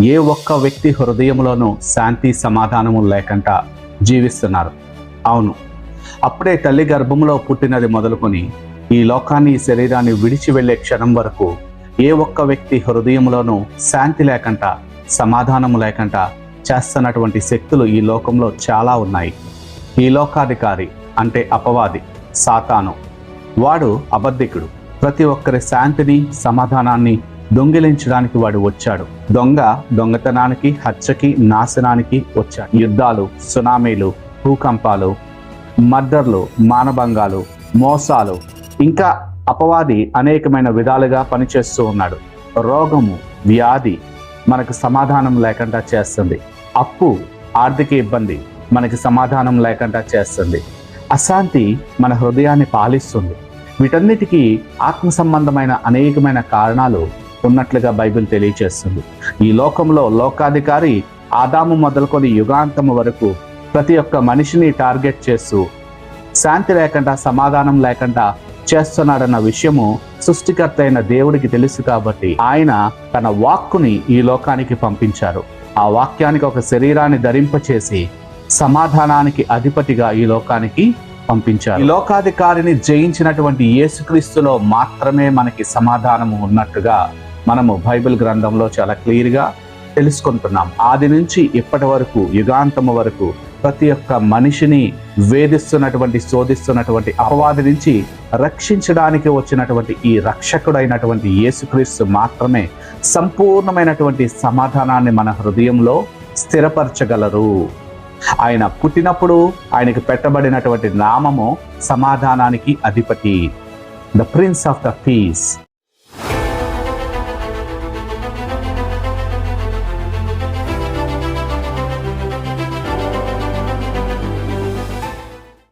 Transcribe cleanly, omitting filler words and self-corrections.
ఏ ఒక్క వ్యక్తి హృదయంలోనూ శాంతి సమాధానము లేకుండా జీవిస్తున్నారు. అవును, అప్పుడే తల్లి గర్భంలో పుట్టినది మొదలుకొని ఈ లోకాన్ని, ఈ శరీరాన్ని విడిచి వెళ్ళే క్షణం వరకు ఏ ఒక్క వ్యక్తి హృదయంలోనూ శాంతి లేకుండా, సమాధానం లేకుండా చేస్తున్నటువంటి శక్తులు ఈ లోకంలో చాలా ఉన్నాయి. ఈ లోకాధికారి అంటే అపవాది, సాతాను, వాడు అబద్ధికుడు. ప్రతి ఒక్కరి శాంతిని, సమాధానాన్ని దొంగిలించడానికి వాడు వచ్చాడు. దొంగతనానికి, హత్యకి, నాశనానికి వచ్చాడు. యుద్ధాలు, సునామీలు, భూకంపాలు, మర్డర్లు, మానభంగాలు, మోసాలు, ఇంకా అపవాది అనేకమైన విధాలుగా పనిచేస్తూ ఉన్నాడు. రోగము, వ్యాధి మనకు సమాధానం లేకుండా చేస్తుంది. అప్పు, ఆర్థిక ఇబ్బంది మనకి సమాధానం లేకుండా చేస్తుంది. అశాంతి మన హృదయాన్ని పాలిస్తుంది. వీటన్నిటికీ ఆత్మ సంబంధమైన అనేకమైన కారణాలు ఉన్నట్లుగా బైబిల్ తెలియచేస్తుంది. ఈ లోకంలో లోకాధికారి ఆదాము మొదలుకొని యుగాంతము వరకు ప్రతి ఒక్క మనిషిని టార్గెట్ చేస్తూ శాంతి లేకుండా, సమాధానం లేకుండా చేస్తున్నాడన్న విషయము సృష్టికర్త అయిన దేవుడికి తెలుసు. కాబట్టి ఆయన తన వాక్కుని ఈ లోకానికి పంపించారు. ఆ వాక్యానికి ఒక శరీరాన్ని ధరింపచేసి సమాధానానికి అధిపతిగా ఈ లోకానికి పంపించారు. ఈ లోకాధికారిని జయించినటువంటి యేసుక్రీస్తులో మాత్రమే మనకి సమాధానము ఉన్నట్టుగా మనము బైబిల్ గ్రంథంలో చాలా క్లియర్గా తెలుసుకుంటున్నాం. ఆది నుంచి ఇప్పటి వరకు, యుగాంతము వరకు ప్రతి ఒక్క మనిషిని వేధిస్తున్నటువంటి, శోధిస్తున్నటువంటి అపవాది నుంచి రక్షించడానికి వచ్చినటువంటి ఈ రక్షకుడైనటువంటి యేసుక్రీస్తు మాత్రమే సంపూర్ణమైనటువంటి సమాధానాన్ని మన హృదయంలో స్థిరపరచగలరు. ఆయన పుట్టినప్పుడు ఆయనకు పెట్టబడినటువంటి నామము సమాధానానికి అధిపతి, ద ప్రిన్స్ ఆఫ్ ద పీస్.